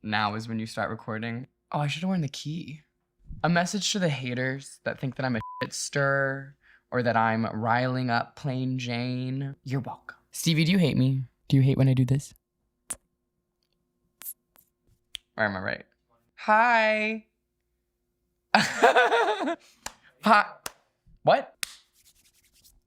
Now is when you start recording. Oh, I should have worn the key. A message to the haters that think that I'm a shit stir or that I'm riling up plain Jane. You're welcome. Stevie, do you hate me? Do you hate when I do this? Or am I right? Hi. Hi. What?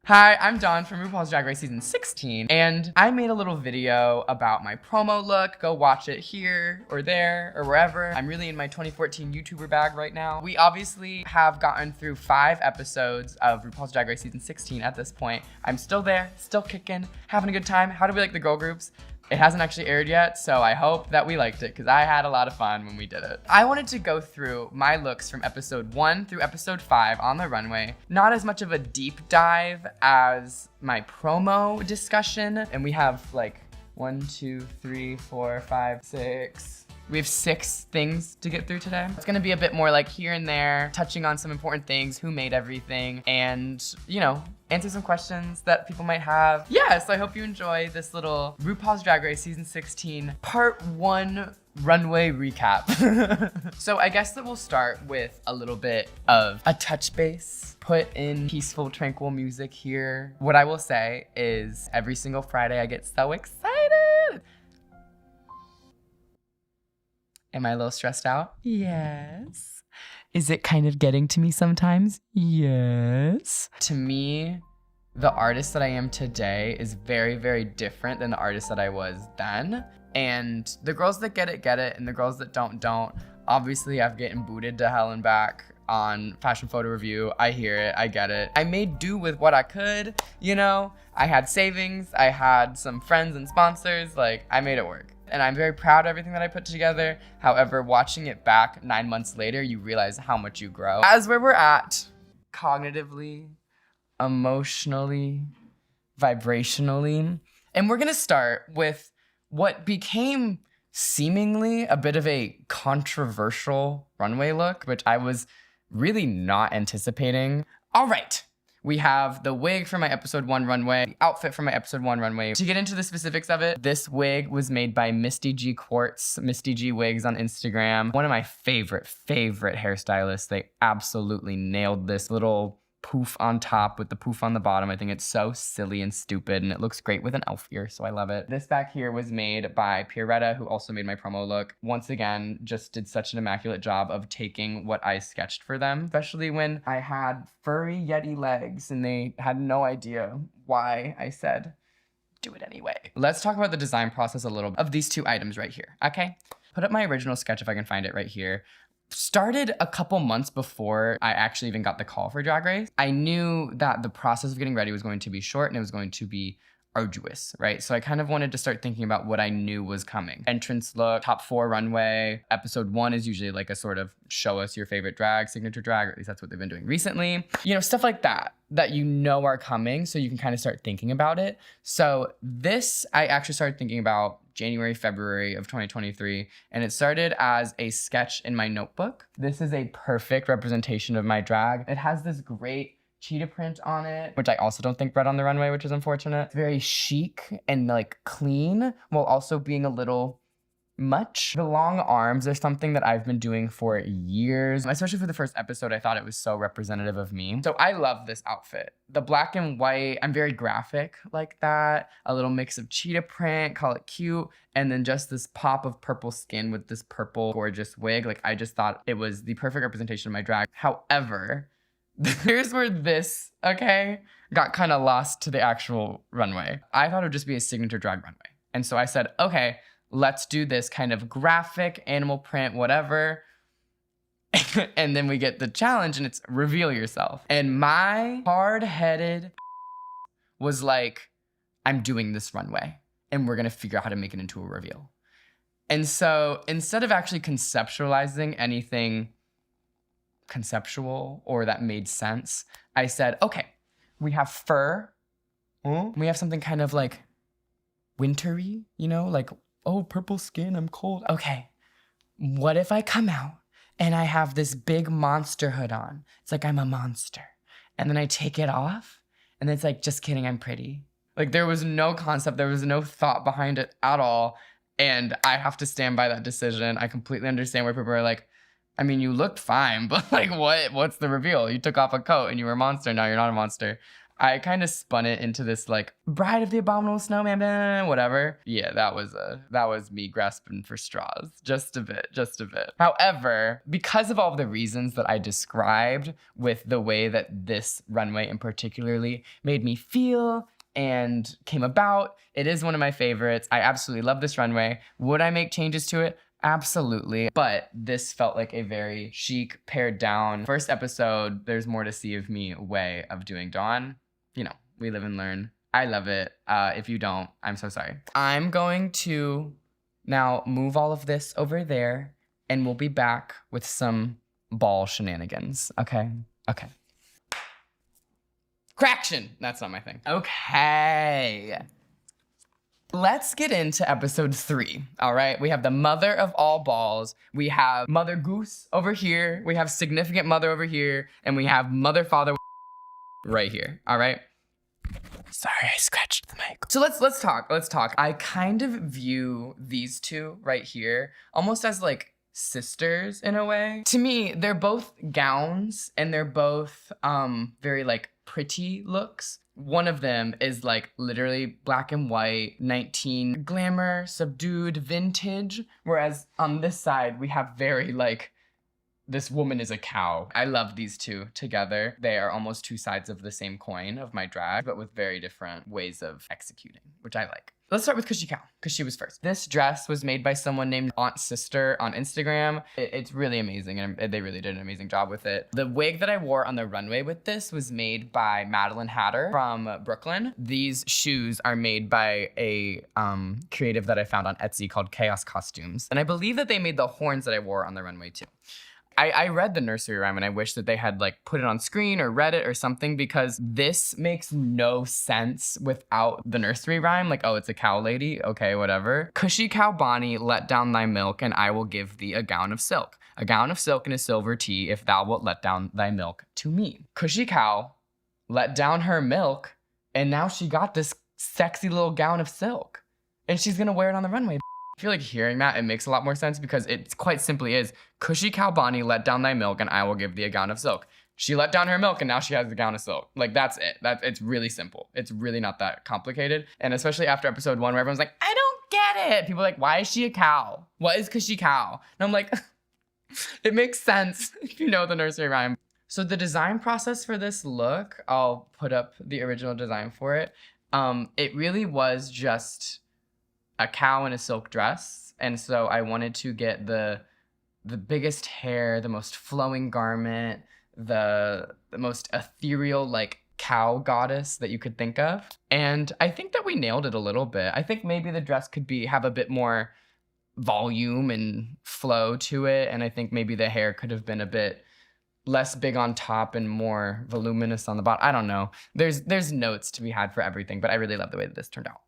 Hi, I'm Dawn from RuPaul's Drag Race Season 16, and I made a little video about my promo look. Go watch it here or there or wherever. I'm really in my 2014 YouTuber bag right now. We obviously have gotten through 5 episodes of RuPaul's Drag Race Season 16 at this point. I'm still there, still kicking, having a good time. How do we like the girl groups? It hasn't actually aired yet, so I hope that we liked it because I had a lot of fun when we did it. I wanted to go through my looks from episode 1 through episode 5 on the runway. Not as much of a deep dive as my promo discussion. And we have like 1, 2, 3, 4, 5, 6. We have 6 things to get through today. It's gonna be a bit more like here and there, touching on some important things, who made everything, and you know, answer some questions that people might have. Yeah, so I hope you enjoy this little RuPaul's Drag Race Season 16 Part 1 runway recap. So I guess that we'll start with a little bit of a touch base, put in peaceful, tranquil music here. What I will say is every single Friday I get so excited. Am I a little stressed out? Yes. Is it kind of getting to me sometimes? Yes. To me, the artist that I am today is very, very different than the artist that I was then. And the girls that get it, and the girls that don't. Obviously, I've gotten booted to hell and back on Fashion Photo Review. I hear it, I get it. I made do with what I could, you know? I had savings, I had some friends and sponsors, like, I made it work. And I'm very proud of everything that I put together. However, watching it back 9 months later, you realize how much you grow. As where we're at, cognitively, emotionally, vibrationally. And we're gonna start with what became seemingly a bit of a controversial runway look, which I was really not anticipating. All right. We have the wig from my episode 1 runway, the outfit from my episode 1 runway. To get into the specifics of it, this wig was made by Misty G Quartz, Misty G Wigs on Instagram. One of my favorite hairstylists. They absolutely nailed this little poof on top with the poof on the bottom. I think it's so silly and stupid, and it looks great with an elf ear, so I love it. This back here was made by Pierretta, who also made my promo look. Once again, just did such an immaculate job of taking what I sketched for them, especially when I had furry Yeti legs and they had no idea why I said, do it anyway. Let's talk about the design process a little of these 2 items right here, okay? Put up my original sketch if I can find it right here. Started a couple months before I actually even got the call for Drag Race. I knew that the process of getting ready was going to be short and it was going to be arduous, right? So I kind of wanted to start thinking about what I knew was coming. Entrance look, top 4 runway. Episode 1 is usually like a sort of show us your favorite drag, signature drag, or at least that's what they've been doing recently. You know, stuff like that you know are coming, so you can kind of start thinking about it. So this, I actually started thinking about January, February of 2023, and it started as a sketch in my notebook. This is a perfect representation of my drag. It has this great cheetah print on it, which I also don't think bred on the runway, which is unfortunate. It's very chic and like clean, while also being a little much. The long arms are something that I've been doing for years. Especially for the first episode, I thought it was so representative of me. So I love this outfit. The black and white, I'm very graphic like that. A little mix of cheetah print, call it cute. And then just this pop of purple skin with this purple gorgeous wig. Like, I just thought it was the perfect representation of my drag. However, here's where this, okay, got kind of lost to the actual runway. I thought it would just be a signature drag runway. And so I said, okay, let's do this kind of graphic, animal print, whatever. And then we get the challenge and it's reveal yourself. And my hard-headed was like, I'm doing this runway and we're gonna figure out how to make it into a reveal. And so instead of actually conceptualizing anything conceptual or that made sense, I said, okay, we have fur. We have something kind of like wintry, you know, like, oh, purple skin, I'm cold. Okay, what if I come out and I have this big monster hood on? It's like I'm a monster. And then I take it off and it's like, just kidding, I'm pretty. Like, there was no concept, there was no thought behind it at all. And I have to stand by that decision. I completely understand where people are like, I mean, you looked fine, but like, what's the reveal? You took off a coat and you were a monster. Now you're not a monster. I kind of spun it into this like Bride of the Abominable Snowman, blah, whatever. Yeah, that was me grasping for straws just a bit. However, because of all the reasons that I described with the way that this runway in particularly made me feel and came about, it is one of my favorites. I absolutely love this runway. Would I make changes to it? Absolutely. But this felt like a very chic, pared down first episode. There's more to see of me way of doing Dawn. You know, we live and learn. I love it. If you don't, I'm so sorry. I'm going to now move all of this over there and we'll be back with some ball shenanigans. Okay? Okay. Craction! That's not my thing. Okay. Let's get into episode 3, all right? We have the mother of all balls. We have Mother Goose over here. We have Significant Mother over here. And we have Mother Father right here, all right? Sorry, I scratched the mic. So let's talk. I kind of view these two right here almost as like sisters in a way. To me, they're both gowns and they're both very like pretty looks. One of them is like literally black and white, 19 glamour, subdued, vintage. Whereas on this side, we have very like, this woman is a cow. I love these two together. They are almost two sides of the same coin of my drag, but with very different ways of executing, which I like. Let's start with Cushy Cow, because she was first. This dress was made by someone named Aunt Sister on Instagram. It's really amazing, and they really did an amazing job with it. The wig that I wore on the runway with this was made by Madeline Hatter from Brooklyn. These shoes are made by a creative that I found on Etsy called Chaos Costumes. And I believe that they made the horns that I wore on the runway too. I read the nursery rhyme and I wish that they had like put it on screen or read it or something, because this makes no sense without the nursery rhyme. Like, oh, it's a cow lady. Okay, whatever. Cushy cow Bonnie, let down thy milk and I will give thee a gown of silk. A gown of silk and a silver tea if thou wilt let down thy milk to me. Cushy cow let down her milk and now she got this sexy little gown of silk and she's gonna wear it on the runway. I feel like hearing that, it makes a lot more sense because it quite simply is, Cushy cow Bonnie, let down thy milk and I will give thee a gown of silk. She let down her milk and now she has the gown of silk. Like, that's it. It's really simple. It's really not that complicated. And especially after episode 1 where everyone's like, I don't get it. People are like, why is she a cow? What is Cushy cow? And I'm like, it makes sense if you know the nursery rhyme. So the design process for this look, I'll put up the original design for it. It really was just a cow in a silk dress. And so I wanted to get the biggest hair, the most flowing garment, the most ethereal like cow goddess that you could think of. And I think that we nailed it a little bit. I think maybe the dress could have a bit more volume and flow to it. And I think maybe the hair could have been a bit less big on top and more voluminous on the bottom. I don't know. There's notes to be had for everything, but I really love the way that this turned out.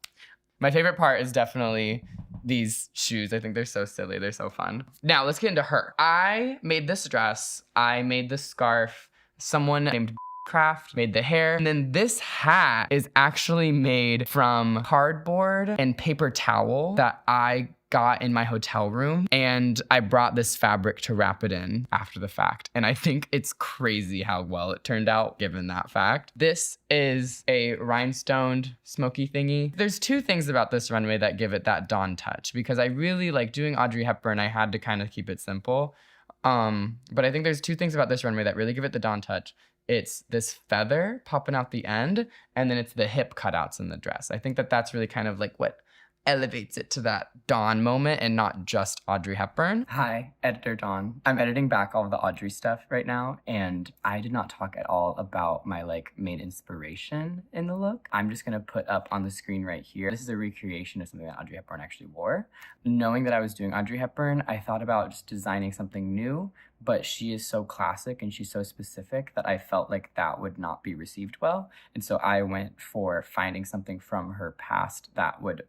My favorite part is definitely these shoes. I think they're so silly. They're so fun. Now let's get into her. I made this dress. I made this scarf. Someone named Craft made the hair. And then this hat is actually made from cardboard and paper towel that I got in my hotel room, and I brought this fabric to wrap it in after the fact. And I think it's crazy how well it turned out given that fact. This is a rhinestoned smoky thingy. There's two things about this runway that give it that Dawn touch, because I really like doing Audrey Hepburn. I had to kind of keep it simple. But I think there's two things about this runway that really give it the Dawn touch. It's this feather popping out the end, and then it's the hip cutouts in the dress. I think that that's really kind of like what elevates it to that Dawn moment and not just Audrey Hepburn. Hi, Editor Dawn. I'm editing back all of the Audrey stuff right now, and I did not talk at all about my main inspiration in the look. I'm just gonna put up on the screen right here. This is a recreation of something that Audrey Hepburn actually wore. Knowing that I was doing Audrey Hepburn, I thought about just designing something new, but she is so classic and she's so specific that I felt like that would not be received well. And so I went for finding something from her past that would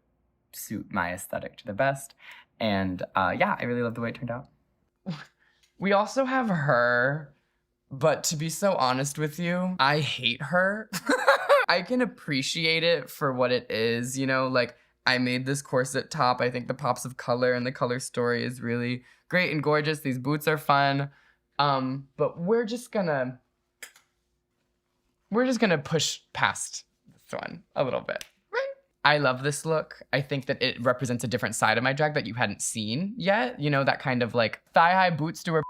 suit my aesthetic to the best. And yeah, I really love the way it turned out. We also have her, but to be so honest with you, I hate her. I can appreciate it for what it is, you know, like I made this corset top. I think the pops of color and the color story is really great and gorgeous. These boots are fun. But we're just gonna push past this one a little bit. I love this look. I think that it represents a different side of my drag that you hadn't seen yet. You know, that kind of like thigh-high boots to her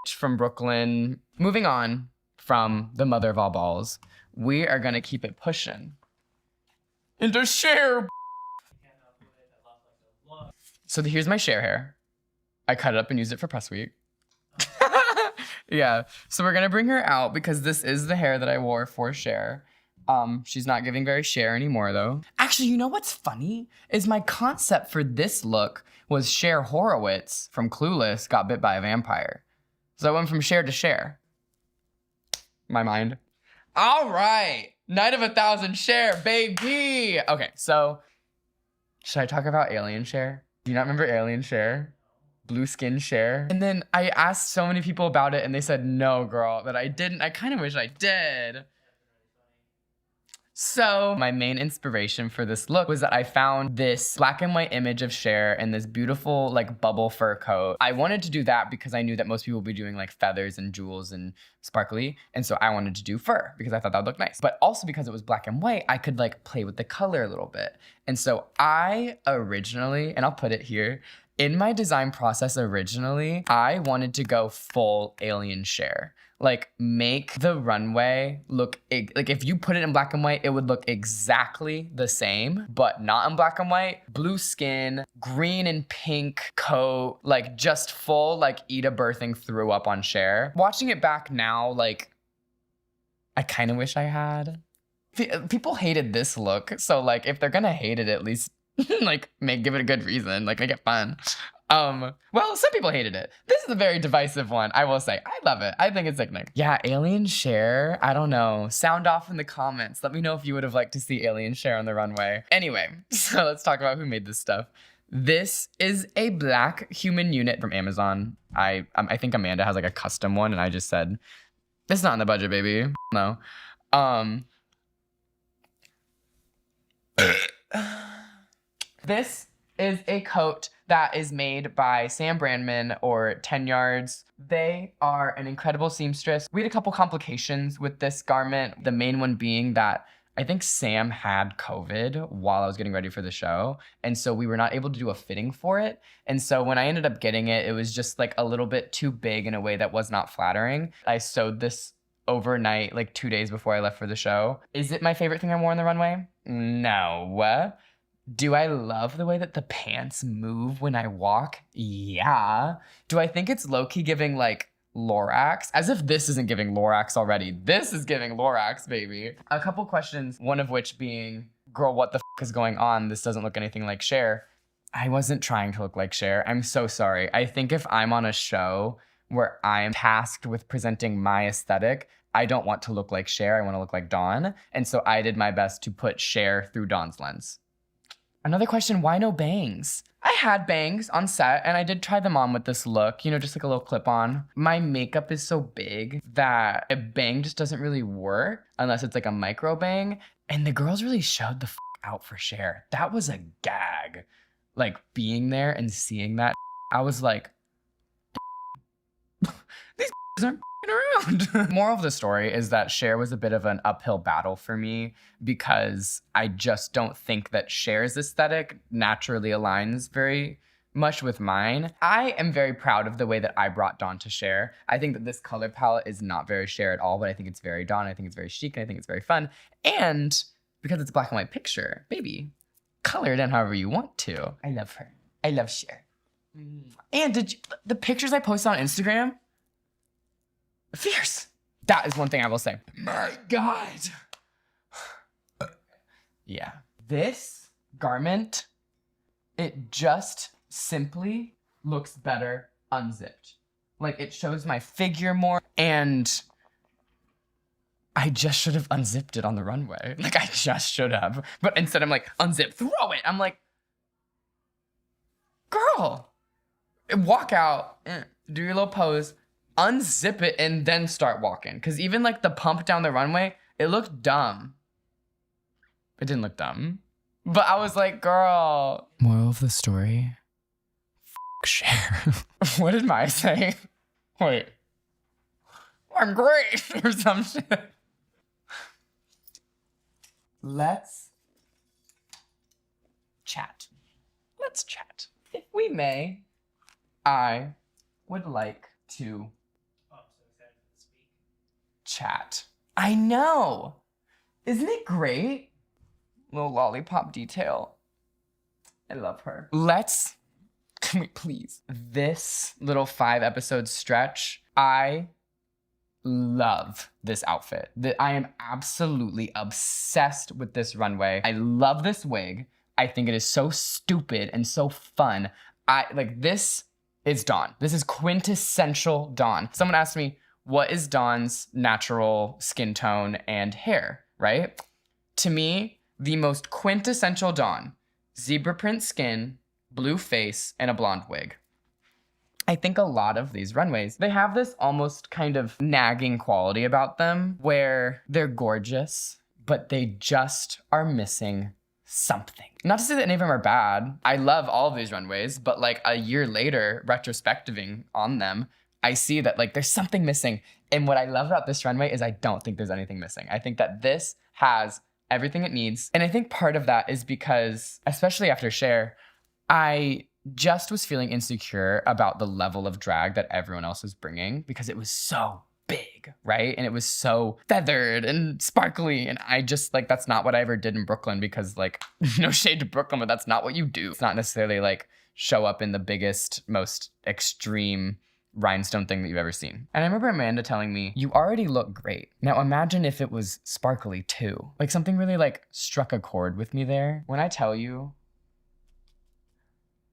from Brooklyn. Moving on from the mother of all balls, we are gonna keep it pushing into Cher. So here's my Cher hair. I cut it up and used it for press week. Yeah, so we're gonna bring her out because this is the hair that I wore for Cher. She's not giving very Cher anymore though. Actually, you know what's funny? Is my concept for this look was Cher Horowitz from Clueless got bit by a vampire. So I went from Cher to Cher. My mind. All right, Night of 1,000 Cher, baby. Okay, so should I talk about Alien Cher? Do you not remember Alien Cher? Blue skin Cher. And then I asked so many people about it and they said, no, girl, that I didn't. I kind of wish I did. So my main inspiration for this look was that I found this black and white image of Cher in this beautiful like bubble fur coat. I wanted to do that because I knew that most people would be doing like feathers and jewels and sparkly. And so I wanted to do fur because I thought that would look nice. But also because it was black and white, I could like play with the color a little bit. And so I originally, and I'll put it here, in my design process originally, I wanted to go full Alien Cher. Like make the runway look, like if you put it in black and white, it would look exactly the same, but not in black and white. Blue skin, green and pink coat, like just full like Eda birthing threw up on Cher. Watching it back now, like I kind of wish I had. People hated this look, so like if they're gonna hate it, at least like give it a good reason, like make it fun. Well, some people hated it. This is a very divisive one, I will say. I love it. I think it's sickening. Yeah, Alien Cher, I don't know. Sound off in the comments. Let me know if you would have liked to see Alien Cher on the runway. Anyway, so let's talk about who made this stuff. This is a black human unit from Amazon. I think Amanda has like a custom one, and I just said, it's not in the budget, baby. No. This is a coat that is made by Sam Brandman or 10 Yards. They are an incredible seamstress. We had a couple complications with this garment. The main one being that I think Sam had COVID while I was getting ready for the show. And so we were not able to do a fitting for it. And so when I ended up getting it, it was just like a little bit too big in a way that was not flattering. I sewed this overnight, like 2 days before I left for the show. Is it my favorite thing I wore on the runway? No. Do I love the way that the pants move when I walk? Yeah. Do I think it's low-key giving like Lorax? As if this isn't giving Lorax already. This is giving Lorax, baby. A couple questions, one of which being, girl, what the f is going on? This doesn't look anything like Cher. I wasn't trying to look like Cher. I'm so sorry. I think if I'm on a show where I'm tasked with presenting my aesthetic, I don't want to look like Cher. I want to look like Dawn. And so I did my best to put Cher through Dawn's lens. Another question, why no bangs? I had bangs on set and I did try them on with this look, you know, just like a little clip on. My makeup is so big that a bang just doesn't really work unless it's like a micro bang. And the girls really showed the f out for Cher. That was a gag. Like being there and seeing that, I was like, these aren't around. Moral of the story is that Cher was a bit of an uphill battle for me because I just don't think that Cher's aesthetic naturally aligns very much with mine. I am very proud of the way that I brought Dawn to Cher. I think that this color palette is not very Cher at all, but I think it's very Dawn. I think it's very chic and I think it's very fun. And because it's a black and white picture, baby, color it in however you want to. I love her. I love Cher. And the pictures I posted on Instagram, fierce. That is one thing I will say. My God. Yeah. This garment, it just simply looks better unzipped. Like it shows my figure more and I just should have unzipped it on the runway. Like I just should have. But instead I'm like, unzip, throw it. I'm like, girl, walk out, do your little pose, unzip it and then start walking. Because even like the pump down the runway, it looked dumb. It didn't look dumb. But I was like, girl. Moral of the story, Cher. What did Maya say? Wait. I'm great or some shit. Let's chat. Let's chat. If we may, I would like to chat. I know. Isn't it great? Little lollipop detail. I love her. Can we please? This little 5-episode stretch, I love this outfit. I am absolutely obsessed with this runway. I love this wig. I think it is so stupid and so fun. This is Dawn. This is quintessential Dawn. Someone asked me, what is Dawn's natural skin tone and hair, right? To me, the most quintessential Dawn, zebra print skin, blue face, and a blonde wig. I think a lot of these runways, they have this almost kind of nagging quality about them where they're gorgeous, but they just are missing something. Not to say that any of them are bad. I love all of these runways, but like a year later, retrospectiving on them, I see that like there's something missing. And what I love about this runway is I don't think there's anything missing. I think that this has everything it needs. And I think part of that is because, especially after Cher, I just was feeling insecure about the level of drag that everyone else was bringing because it was so big, right? And it was so feathered and sparkly. And I just like, that's not what I ever did in Brooklyn because like, no shade to Brooklyn, but that's not what you do. It's not necessarily like show up in the biggest, most extreme rhinestone thing that you've ever seen. And I remember Amanda telling me, you already look great. Now imagine if it was sparkly too. Like something really like struck a chord with me there. When I tell you,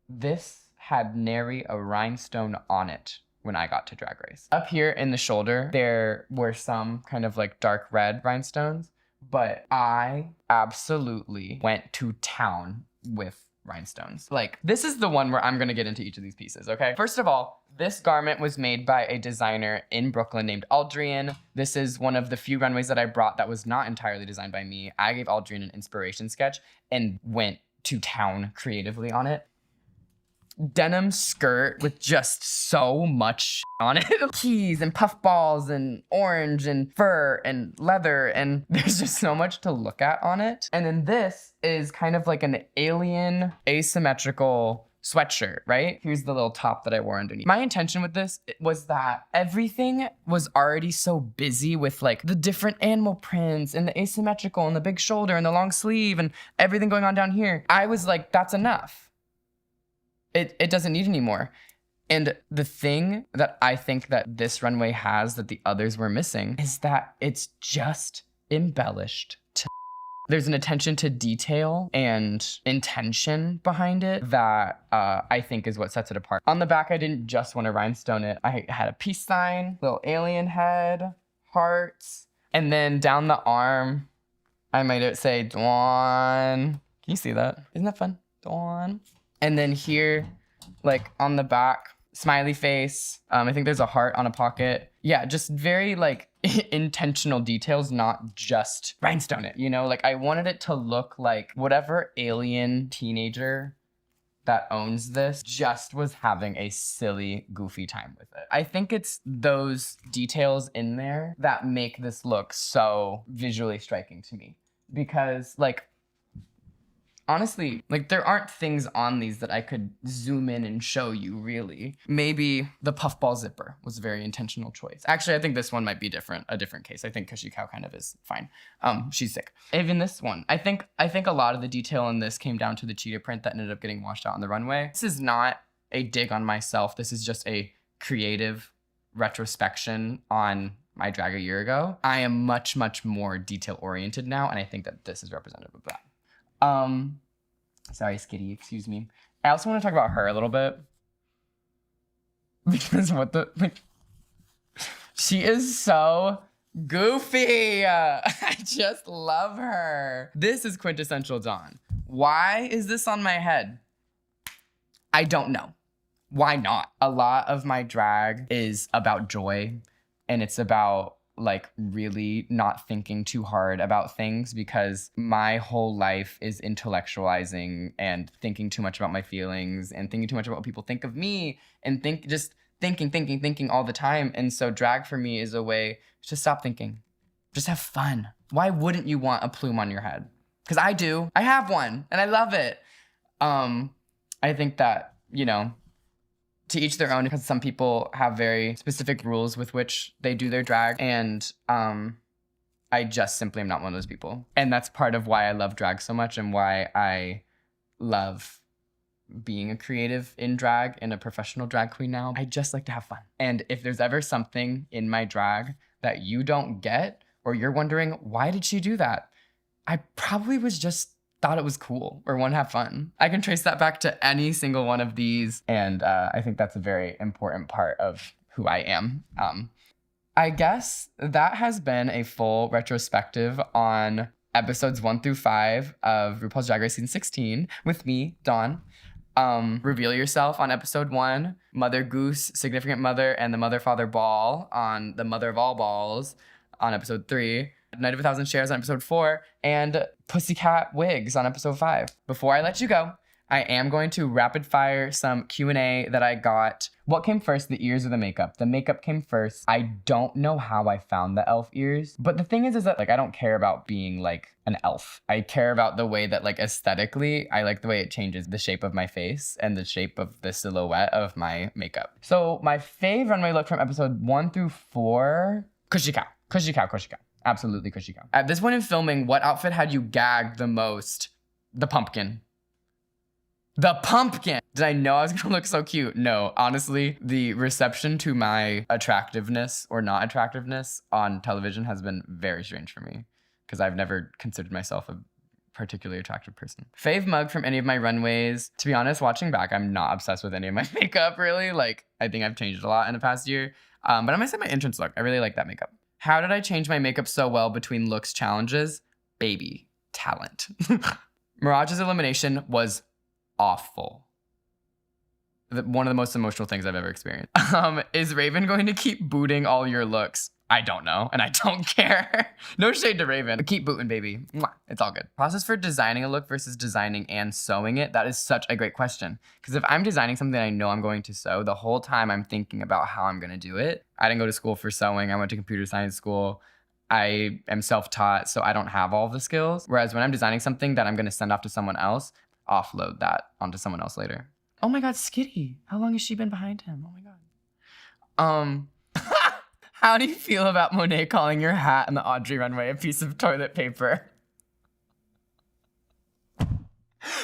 this had nary a rhinestone on it when I got to Drag Race. Up here in the shoulder, there were some kind of like dark red rhinestones, but I absolutely went to town with rhinestones. Like, this is the one where I'm gonna get into each of these pieces, okay? First of all, this garment was made by a designer in Brooklyn named Aldrian. This is one of the few runways that I brought that was not entirely designed by me. I gave Aldrian an inspiration sketch and went to town creatively on it. Denim skirt with just so much on it. Keys and puffballs and orange and fur and leather, and there's just so much to look at on it. And then this is kind of like an alien asymmetrical sweatshirt, right? Here's the little top that I wore underneath. My intention with this was that everything was already so busy with like the different animal prints and the asymmetrical and the big shoulder and the long sleeve and everything going on down here. I was like, that's enough. It doesn't need any more. And the thing that I think that this runway has that the others were missing is that it's just embellished to there's an attention to detail and intention behind it that I think is what sets it apart. On the back, I didn't just want to rhinestone it. I had a peace sign, little alien head, hearts, and then down the arm, I made it say Dawn. Can you see that? Isn't that fun? Dawn. And then here, like on the back, smiley face. I think there's a heart on a pocket. Yeah, just very like intentional details, not just rhinestone it, you know? Like I wanted it to look like whatever alien teenager that owns this just was having a silly, goofy time with it. I think it's those details in there that make this look so visually striking to me. Because like, honestly, like there aren't things on these that I could zoom in and show you really. Maybe the puffball zipper was a very intentional choice. Actually, I think this one might be a different case. I think Cushy Cow kind of is fine. She's sick. Even this one, I think a lot of the detail in this came down to the cheetah print that ended up getting washed out on the runway. This is not a dig on myself. This is just a creative retrospection on my drag a year ago. I am much, much more detail oriented now, and I think that this is representative of that. Sorry, Skitty, excuse me. I also want to talk about her a little bit. Because she is so goofy. I just love her. This is quintessential Dawn. Why is this on my head? I don't know. Why not? A lot of my drag is about joy, and it's about like really not thinking too hard about things, because my whole life is intellectualizing and thinking too much about my feelings and thinking too much about what people think of me and thinking all the time. And so drag for me is a way to stop thinking. Just have fun. Why wouldn't you want a plume on your head? Because I do. I have one and I love it. I think that, you know, to each their own, because some people have very specific rules with which they do their drag. And I just simply am not one of those people. And that's part of why I love drag so much and why I love being a creative in drag and a professional drag queen now. I just like to have fun. And if there's ever something in my drag that you don't get, or you're wondering, why did she do that? I probably thought it was cool or want to have fun. I can trace that back to any single one of these. And I think that's a very important part of who I am. I guess that has been a full retrospective on episodes 1 through 5 of RuPaul's Drag Race Season 16 with me, Dawn. Reveal Yourself on episode 1, Mother Goose, Significant Mother, and the Mother Father Ball on the Mother of All Balls on episode 3, Night of 1,000 Chers on episode 4, and Pussycat Wigs on episode 5. Before I let you go, I am going to rapid fire some Q&A that I got. What came first, the ears or the makeup? The makeup came first. I don't know how I found the elf ears, but the thing is that like I don't care about being like an elf. I care about the way that like aesthetically, I like the way it changes the shape of my face and the shape of the silhouette of my makeup. So my fave runway look from episode 1 through 4, Cushy Cow. Absolutely Cushy Cow. At this point in filming, what outfit had you gagged the most? The pumpkin. The pumpkin! Did I know I was gonna look so cute? No, honestly, the reception to my attractiveness or not attractiveness on television has been very strange for me, because I've never considered myself a particularly attractive person. Fave mug from any of my runways. To be honest, watching back, I'm not obsessed with any of my makeup, really. Like, I think I've changed a lot in the past year. But I'm gonna say my entrance look. I really like that makeup. How did I change my makeup so well between looks challenges? Baby, talent. Mirage's elimination was awful. One of the most emotional things I've ever experienced. Is Raven going to keep booting all your looks? I don't know, and I don't care. No shade to Raven. Keep booting, baby. Mwah. It's all good. Process for designing a look versus designing and sewing it. That is such a great question. Because if I'm designing something I know I'm going to sew, the whole time I'm thinking about how I'm going to do it. I didn't go to school for sewing. I went to computer science school. I am self-taught, so I don't have all the skills. Whereas when I'm designing something that I'm going to send off to someone else, offload that onto someone else later. Oh my God, Skitty. How long has she been behind him? Oh my God. How do you feel about Monet calling your hat and the Audrey runway a piece of toilet paper?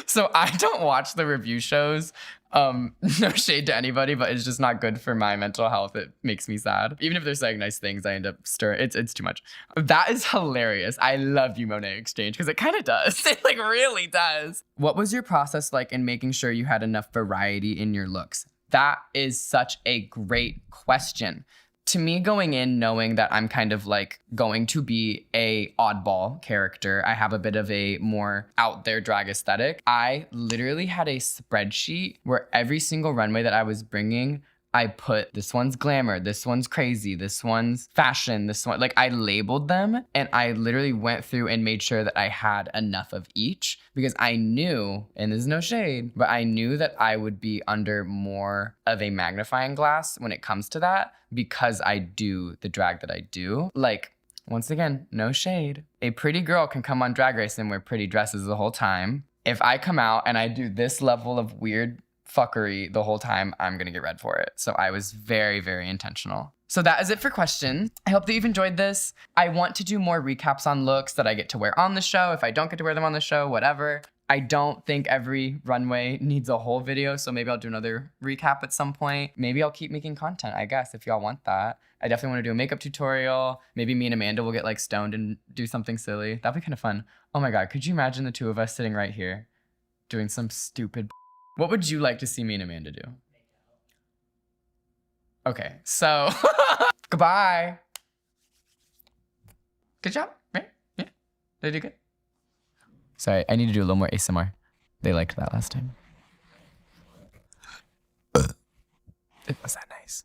So I don't watch the review shows. No shade to anybody, but it's just not good for my mental health. It makes me sad. Even if they're saying nice things, I end up stirring. It's too much. That is hilarious. I love you, Monet Exchange, because it kind of does. It like really does. What was your process like in making sure you had enough variety in your looks? That is such a great question. To me, going in knowing that I'm kind of like going to be a oddball character, I have a bit of a more out there drag aesthetic. I literally had a spreadsheet where every single runway that I was bringing, I put this one's glamour, this one's crazy, this one's fashion, this one, like I labeled them and I literally went through and made sure that I had enough of each, because I knew, and there's no shade, but I knew that I would be under more of a magnifying glass when it comes to that, because I do the drag that I do. Like, once again, no shade. A pretty girl can come on Drag Race and wear pretty dresses the whole time. If I come out and I do this level of weird fuckery the whole time, I'm gonna get red for it. So I was very, very intentional. So that is it for questions. I hope that you've enjoyed this. I want to do more recaps on looks that I get to wear on the show. If I don't get to wear them on the show, whatever. I don't think every runway needs a whole video, so maybe I'll do another recap at some point. Maybe I'll keep making content, I guess, if y'all want that. I definitely want to do a makeup tutorial. Maybe me and Amanda will get like stoned and do something silly. That'd be kind of fun. Oh my God, could you imagine the two of us sitting right here doing some stupid. What would you like to see me and Amanda do? Okay, so goodbye. Good job, right? Yeah, did I do good? Sorry, I need to do a little more ASMR. They liked that last time. Was that nice?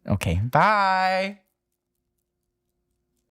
Okay, bye.